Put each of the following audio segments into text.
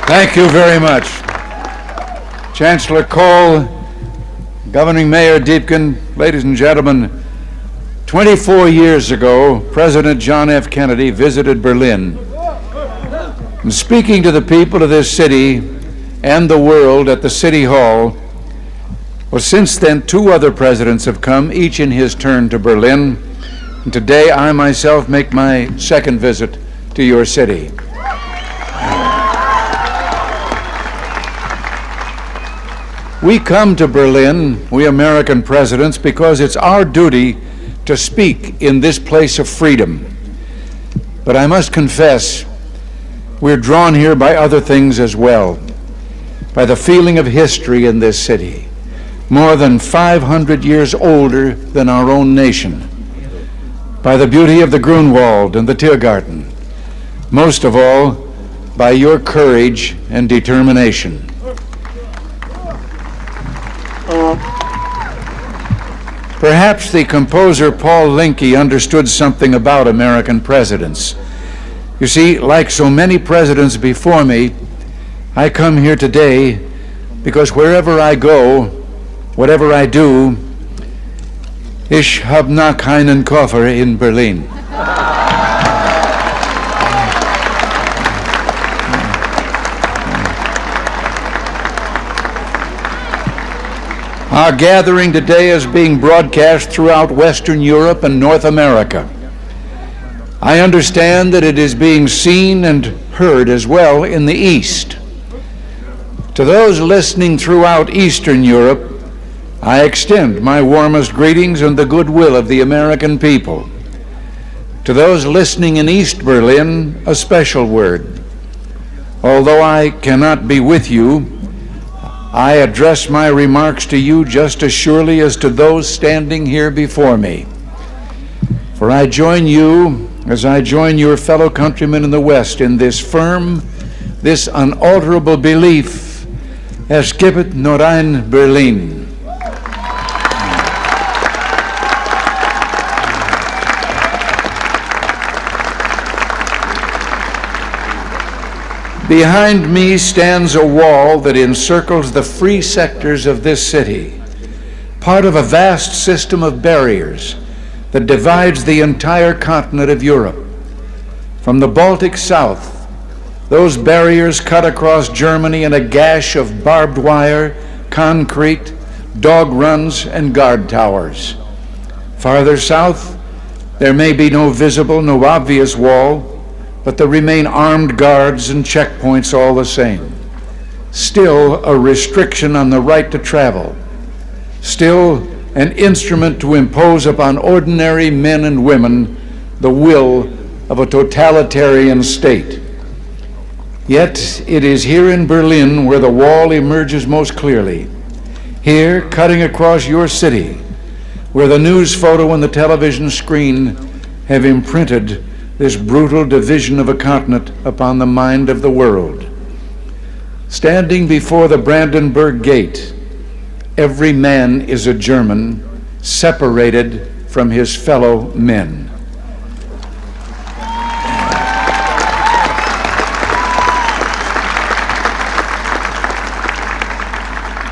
Thank you very much. Chancellor Kohl, Governing Mayor Deepkin, ladies and gentlemen, 24 years ago, President John F. Kennedy visited Berlin. And speaking to the people of this city and the world at the City Hall, well, since then, two other presidents have come, each in his turn, to Berlin. And today, I myself make my second visit to your city. We come to Berlin, we American presidents, because it's our duty to speak in this place of freedom. But I must confess, we're drawn here by other things as well, by the feeling of history in this city, more than 500 years older than our own nation, by the beauty of the Grunwald and the Tiergarten, most of all, by your courage and determination. Perhaps the composer Paul Linke understood something about American presidents. You see, like so many presidents before me, I come here today because wherever I go, whatever I do, ich hab noch keinen Koffer in Berlin. Our gathering today is being broadcast throughout Western Europe and North America. I understand that it is being seen and heard as well in the East. To those listening throughout Eastern Europe, I extend my warmest greetings and the goodwill of the American people. To those listening in East Berlin, a special word. Although I cannot be with you, I address my remarks to you just as surely as to those standing here before me. For I join you as I join your fellow countrymen in the West in this firm, this unalterable belief, es gibt nur ein Berlin. Behind me stands a wall that encircles the free sectors of this city, part of a vast system of barriers that divides the entire continent of Europe. From the Baltic south, those barriers cut across Germany in a gash of barbed wire, concrete, dog runs, and guard towers. Farther south, there may be no visible, no obvious wall, but there remain armed guards and checkpoints all the same. Still a restriction on the right to travel. Still an instrument to impose upon ordinary men and women the will of a totalitarian state. Yet it is here in Berlin where the wall emerges most clearly. Here, cutting across your city, where the news photo and the television screen have imprinted this brutal division of a continent upon the mind of the world. Standing before the Brandenburg Gate, every man is a German, separated from his fellow men.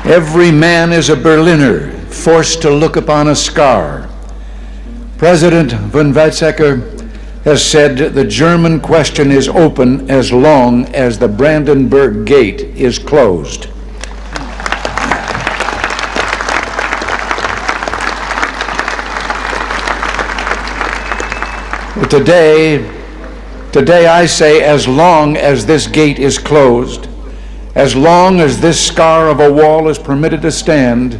Every man is a Berliner, forced to look upon a scar. President von Weizsäcker has said the German question is open as long as the Brandenburg Gate is closed. But today I say, as long as this gate is closed, as long as this scar of a wall is permitted to stand,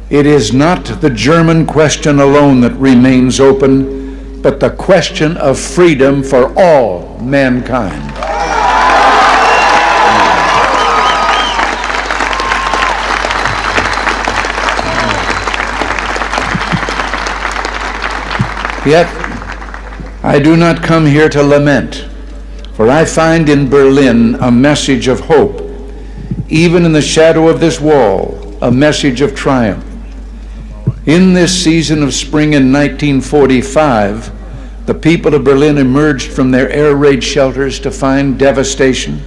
it is not the German question alone that remains open, but the question of freedom for all mankind. Yet, I do not come here to lament, for I find in Berlin a message of hope, even in the shadow of this wall, a message of triumph. In this season of spring in 1945, the people of Berlin emerged from their air raid shelters to find devastation,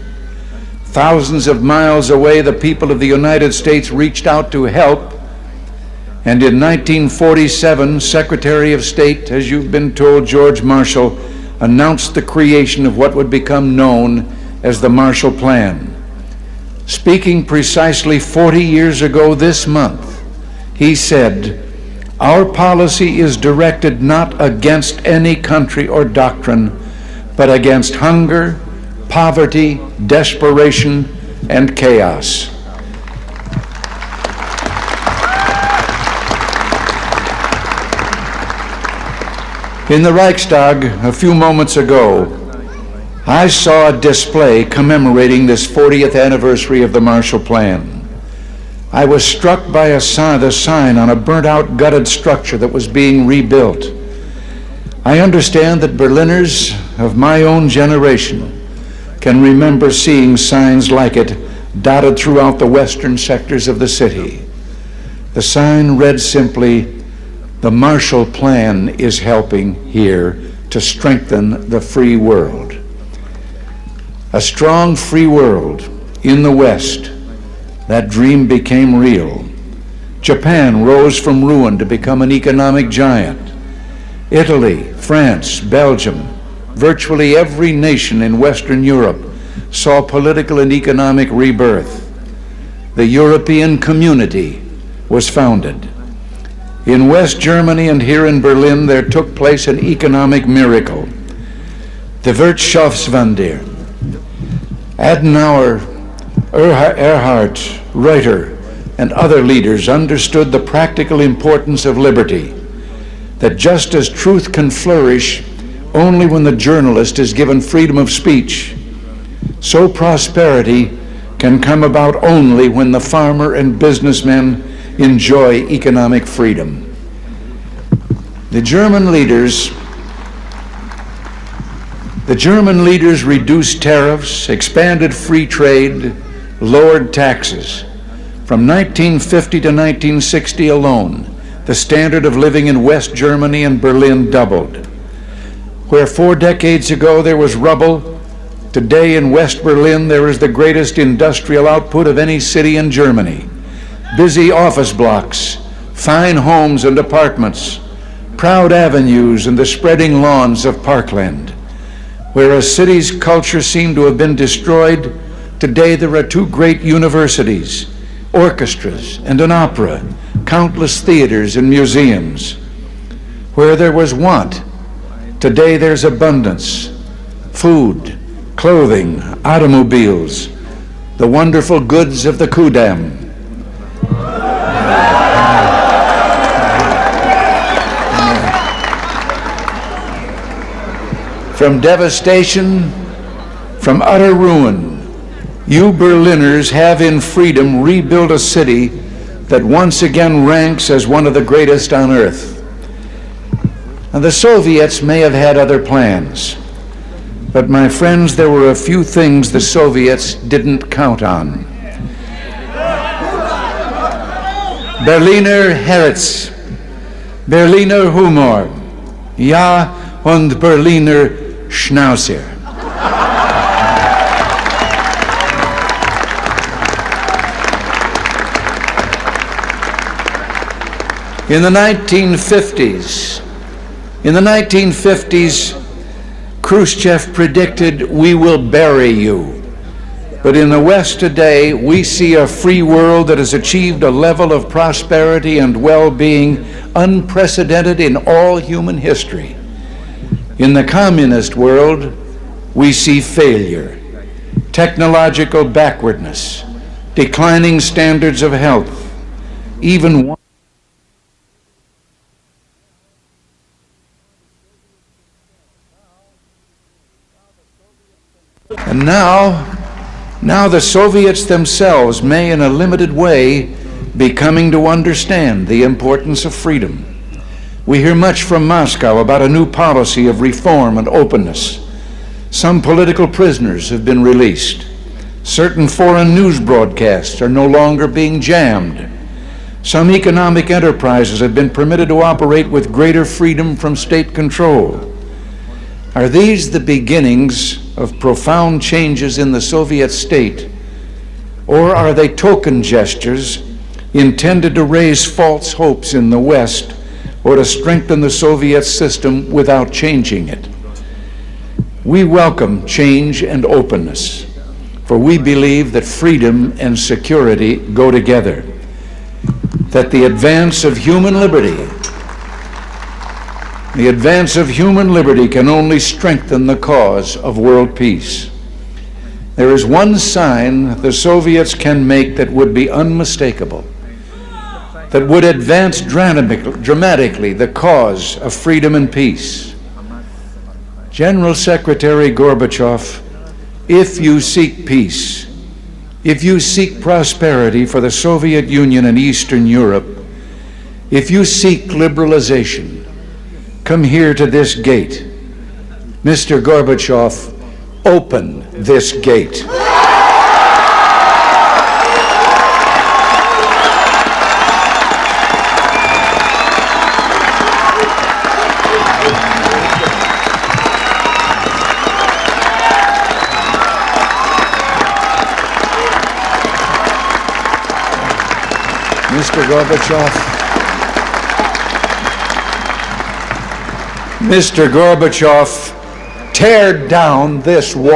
Thousands of miles away, the people of the United States reached out to help. And in 1947, Secretary of State, as you've been told, George Marshall, announced the creation of what would become known as the Marshall Plan. Speaking precisely 40 years ago this month, he said, "Our policy is directed not against any country or doctrine, but against hunger, poverty, desperation, and chaos." In the Reichstag a few moments ago, I saw a display commemorating this 40th anniversary of the Marshall Plan. I was struck by the sign on a burnt-out, gutted structure that was being rebuilt. I understand that Berliners of my own generation can remember seeing signs like it dotted throughout the western sectors of the city. The sign read simply, "The Marshall Plan is helping here to strengthen the free world." A strong free world in the West, that dream became real. Japan rose from ruin to become an economic giant. Italy, France, Belgium, virtually every nation in Western Europe saw political and economic rebirth. The European Community was founded. In West Germany and here in Berlin, there took place an economic miracle. The Wirtschaftswunder. Adenauer, Erhard, Reuter, and other leaders understood the practical importance of liberty, that just as truth can flourish only when the journalist is given freedom of speech, so prosperity can come about only when the farmer and businessman enjoy economic freedom. The German leaders reduced tariffs, expanded free trade, lowered taxes. From 1950 to 1960 alone, the standard of living in West Germany and Berlin doubled. Where 4 decades ago there was rubble, today in West Berlin there is the greatest industrial output of any city in Germany. Busy office blocks, fine homes and apartments, proud avenues and the spreading lawns of parkland. Where a city's culture seemed to have been destroyed, today there are 2 great universities, orchestras and an opera, countless theaters and museums. Where there was want, today there's abundance, food, clothing, automobiles, the wonderful goods of the Kudamm. From devastation, from utter ruin, you Berliners have in freedom rebuilt a city that once again ranks as one of the greatest on earth. And the Soviets may have had other plans, but my friends, there were a few things the Soviets didn't count on. Berliner Herz, Berliner Humor, ja und Berliner Schnauzer. In the 1950s, Khrushchev predicted, "We will bury you." But in the West today, we see a free world that has achieved a level of prosperity and well-being unprecedented in all human history. In the communist world, we see failure, technological backwardness, declining standards of health, even one. And now the Soviets themselves may, in a limited way, be coming to understand the importance of freedom. We hear much from Moscow about a new policy of reform and openness. Some political prisoners have been released. Certain foreign news broadcasts are no longer being jammed. Some economic enterprises have been permitted to operate with greater freedom from state control. Are these the beginnings of profound changes in the Soviet state Or are they token gestures intended to raise false hopes in the West or to strengthen the Soviet system without changing it? We welcome change and openness, for we believe that freedom and security go together, that the advance of human liberty can only strengthen the cause of world peace. There is one sign the Soviets can make that would be unmistakable, that would advance dramatically the cause of freedom and peace. General Secretary Gorbachev, if you seek peace, if you seek prosperity for the Soviet Union and Eastern Europe, if you seek liberalization, come here to this gate. Mr. Gorbachev, open this gate. Mr. Gorbachev, tear down this wall.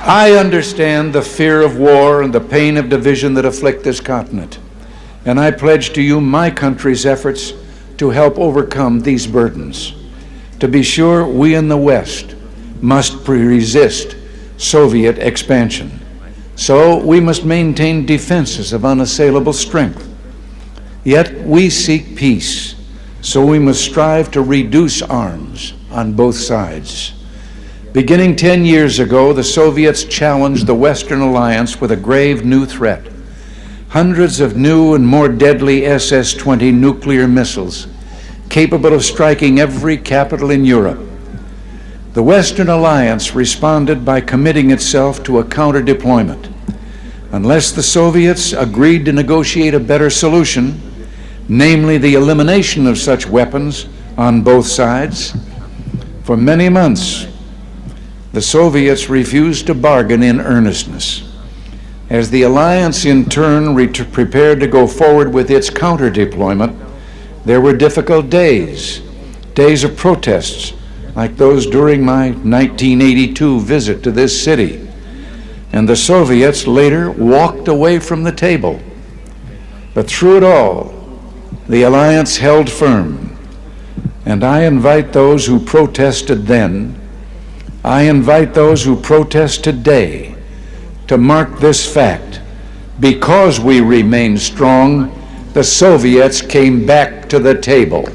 I understand the fear of war and the pain of division that afflict this continent, and I pledge to you my country's efforts to help overcome these burdens. To be sure, we in the West must resist Soviet expansion. So we must maintain defenses of unassailable strength. Yet we seek peace, so we must strive to reduce arms on both sides. Beginning 10 years ago, the Soviets challenged the Western alliance with a grave new threat. Hundreds of new and more deadly SS-20 nuclear missiles, capable of striking every capital in Europe. The Western alliance responded by committing itself to a counter-deployment. Unless the Soviets agreed to negotiate a better solution, namely the elimination of such weapons on both sides, for many months, the Soviets refused to bargain in earnestness. As the alliance in turn prepared to go forward with its counter-deployment, there were difficult days of protests like those during my 1982 visit to this city. And the Soviets later walked away from the table. But through it all, the alliance held firm. And I invite those who protested then, I invite those who protest today to mark this fact. Because we remain strong, the Soviets came back to the table.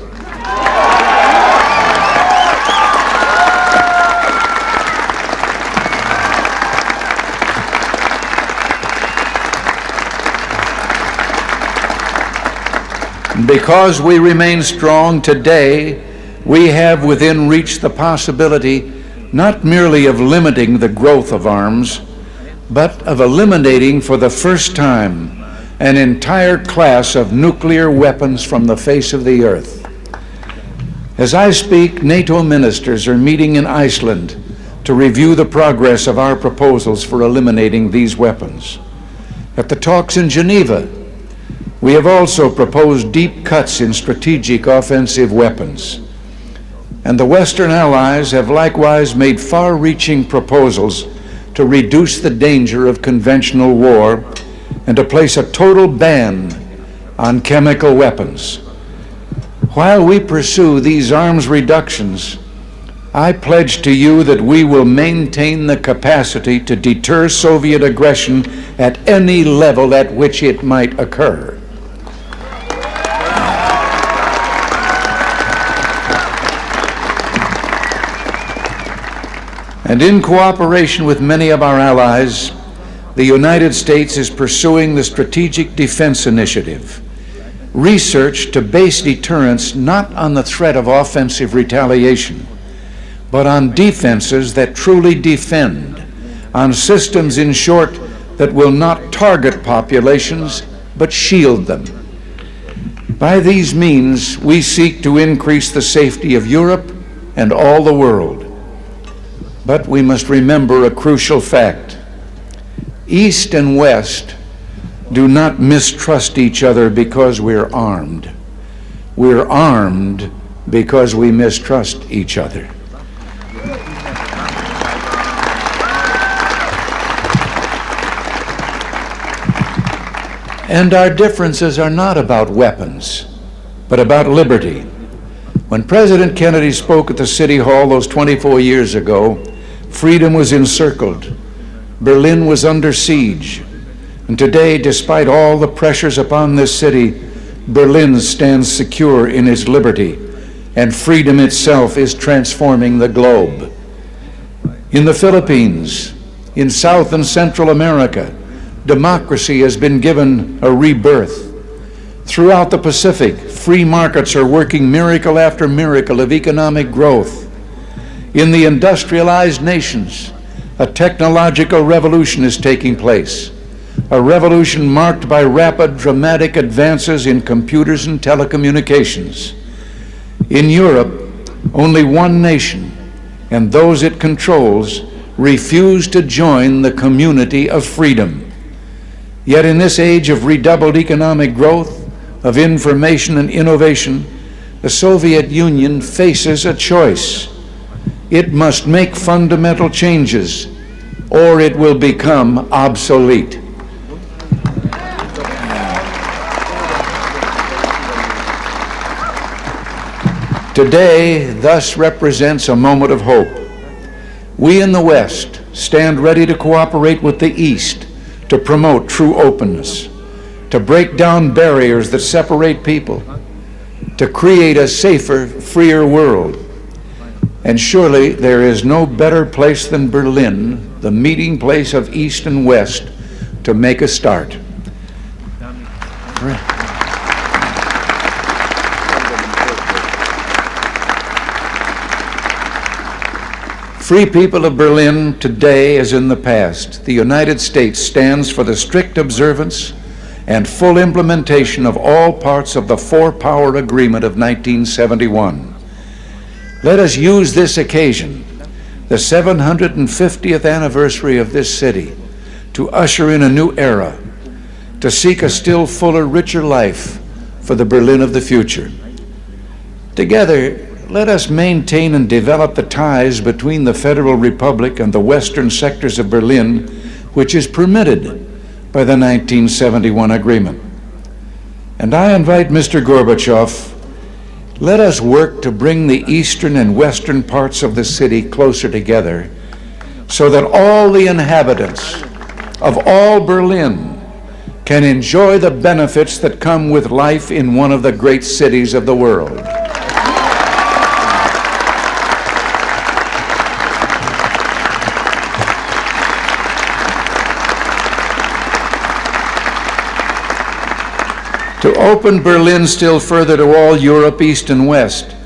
Because we remain strong today, we have within reach the possibility not merely of limiting the growth of arms, but of eliminating for the first time an entire class of nuclear weapons from the face of the earth. As I speak, NATO ministers are meeting in Iceland to review the progress of our proposals for eliminating these weapons. At the talks in Geneva, we have also proposed deep cuts in strategic offensive weapons. And the Western allies have likewise made far-reaching proposals to reduce the danger of conventional war and to place a total ban on chemical weapons. While we pursue these arms reductions, I pledge to you that we will maintain the capacity to deter Soviet aggression at any level at which it might occur. And in cooperation with many of our allies, the United States is pursuing the Strategic Defense Initiative, research to base deterrence not on the threat of offensive retaliation, but on defenses that truly defend, on systems, in short, that will not target populations but shield them. By these means, we seek to increase the safety of Europe and all the world. But we must remember a crucial fact. East and West do not mistrust each other because we're armed. We're armed because we mistrust each other. And our differences are not about weapons, but about liberty. When President Kennedy spoke at the City Hall those 24 years ago, freedom was encircled. Berlin was under siege. And today, despite all the pressures upon this city, Berlin stands secure in its liberty, and freedom itself is transforming the globe. In the Philippines, in South and Central America, democracy has been given a rebirth. Throughout the Pacific, free markets are working miracle after miracle of economic growth. In the industrialized nations, a technological revolution is taking place, a revolution marked by rapid, dramatic advances in computers and telecommunications. In Europe, only one nation, and those it controls, refuse to join the community of freedom. Yet in this age of redoubled economic growth, of information and innovation, the Soviet Union faces a choice. It must make fundamental changes, or it will become obsolete. Today, thus represents a moment of hope. We in the West stand ready to cooperate with the East to promote true openness, to break down barriers that separate people, to create a safer, freer world. And surely there is no better place than Berlin, the meeting place of East and West, to make a start. Free people of Berlin, today as in the past, the United States stands for the strict observance and full implementation of all parts of the Four-Power Agreement of 1971. Let us use this occasion, the 750th anniversary of this city, to usher in a new era, to seek a still fuller, richer life for the Berlin of the future. Together, let us maintain and develop the ties between the Federal Republic and the western sectors of Berlin, which is permitted by the 1971 agreement. And I invite Mr. Gorbachev, let us work to bring the eastern and western parts of the city closer together so that all the inhabitants of all Berlin can enjoy the benefits that come with life in one of the great cities of the world. To open Berlin still further to all Europe, East and West,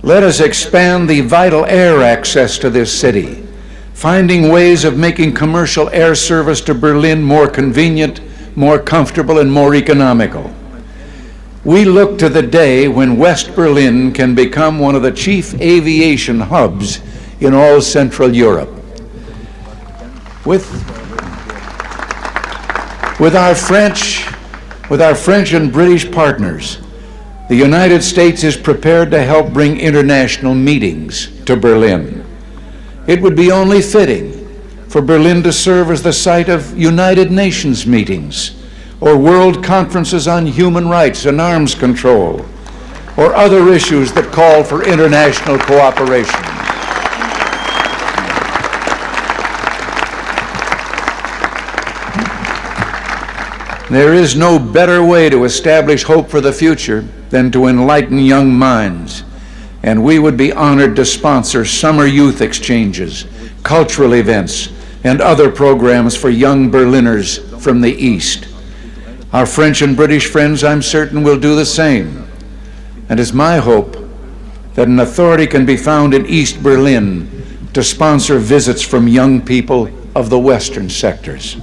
let us expand the vital air access to this city, finding ways of making commercial air service to Berlin more convenient, more comfortable, and more economical. We look to the day when West Berlin can become one of the chief aviation hubs in all Central Europe. With our French and British partners, the United States is prepared to help bring international meetings to Berlin. It would be only fitting for Berlin to serve as the site of United Nations meetings, or world conferences on human rights and arms control, or other issues that call for international cooperation. There is no better way to establish hope for the future than to enlighten young minds, and we would be honored to sponsor summer youth exchanges, cultural events, and other programs for young Berliners from the East. Our French and British friends, I'm certain, will do the same. And it's my hope that an authority can be found in East Berlin to sponsor visits from young people of the Western sectors.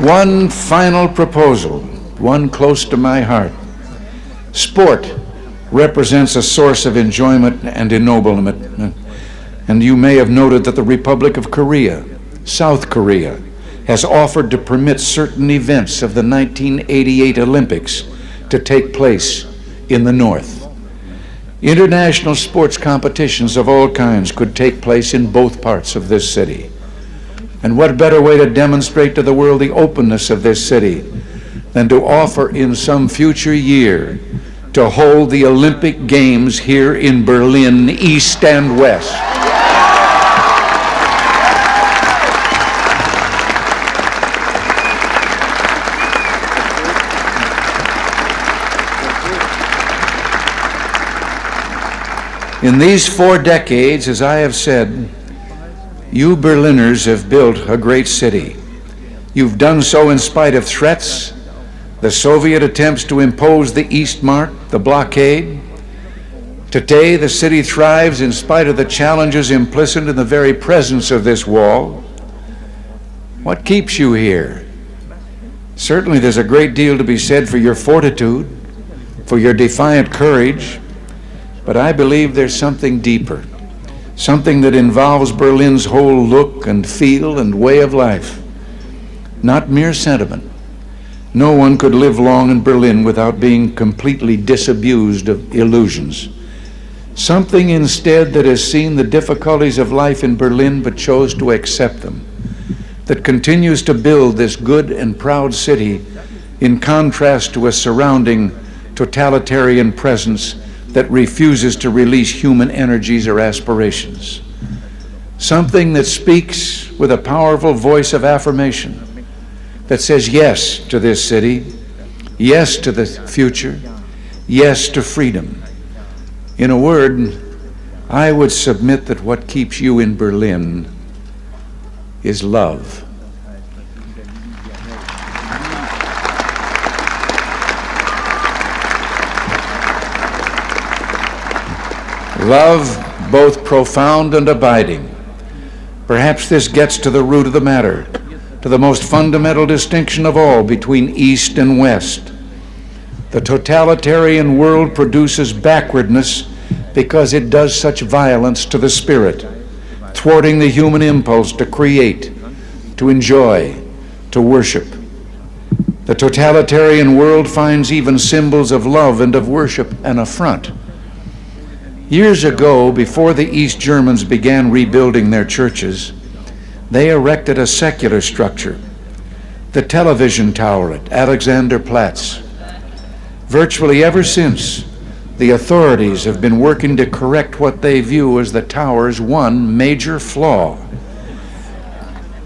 One final proposal, one close to my heart. Sport represents a source of enjoyment and ennoblement. And you may have noted that the Republic of Korea, South Korea, has offered to permit certain events of the 1988 Olympics to take place in the North. International sports competitions of all kinds could take place in both parts of this city. And what better way to demonstrate to the world the openness of this city than to offer in some future year to hold the Olympic Games here in Berlin, East and West. In these 4 decades, as I have said, you Berliners have built a great city. You've done so in spite of threats, the Soviet attempts to impose the Eastmark, the blockade. Today, the city thrives in spite of the challenges implicit in the very presence of this wall. What keeps you here? Certainly there's a great deal to be said for your fortitude, for your defiant courage, but I believe there's something deeper, something that involves Berlin's whole look and feel and way of life, not mere sentiment. No one could live long in Berlin without being completely disabused of illusions. Something instead that has seen the difficulties of life in Berlin but chose to accept them, that continues to build this good and proud city in contrast to a surrounding totalitarian presence that refuses to release human energies or aspirations. Something that speaks with a powerful voice of affirmation, that says yes to this city, yes to the future, yes to freedom. In a word, I would submit that what keeps you in Berlin is love. Love, both profound and abiding. Perhaps this gets to the root of the matter, to the most fundamental distinction of all between East and West. The totalitarian world produces backwardness because it does such violence to the spirit, thwarting the human impulse to create, to enjoy, to worship. The totalitarian world finds even symbols of love and of worship an affront. Years ago, before the East Germans began rebuilding their churches, they erected a secular structure, the television tower at Alexanderplatz. Virtually ever since, the authorities have been working to correct what they view as the tower's one major flaw,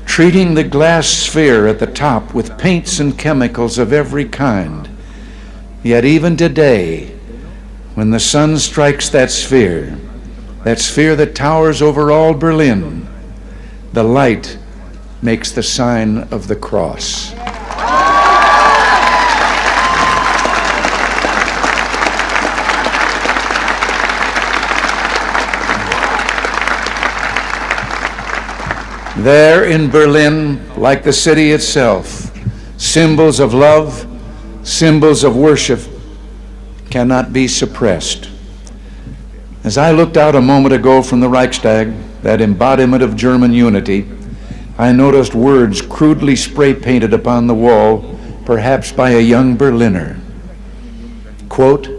treating the glass sphere at the top with paints and chemicals of every kind. Yet even today, when the sun strikes that sphere that towers over all Berlin, the light makes the sign of the cross. There in Berlin, like the city itself, symbols of love, symbols of worship cannot be suppressed. As I looked out a moment ago from the Reichstag, that embodiment of German unity, I noticed words crudely spray painted upon the wall, perhaps by a young Berliner. Quote,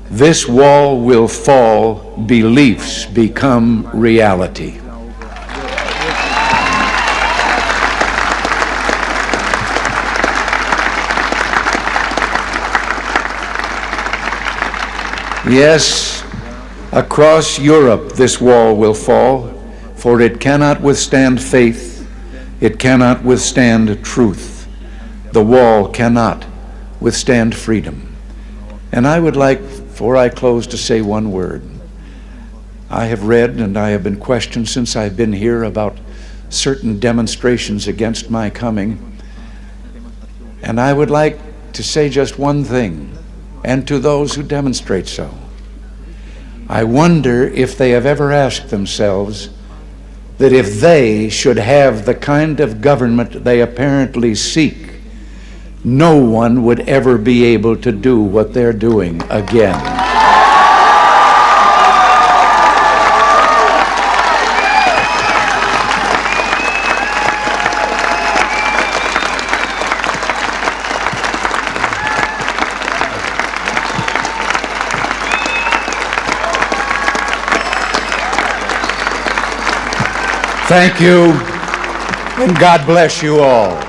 "This wall will fall, beliefs become reality." Yes, across Europe this wall will fall, for it cannot withstand faith, it cannot withstand truth. The wall cannot withstand freedom. And I would like, before I close, to say one word. I have read and I have been questioned since I've been here about certain demonstrations against my coming. And I would like to say just one thing, and to those who demonstrate so. I wonder if they have ever asked themselves that if they should have the kind of government they apparently seek no one would ever be able to do what they're doing again. Thank you, and God bless you all.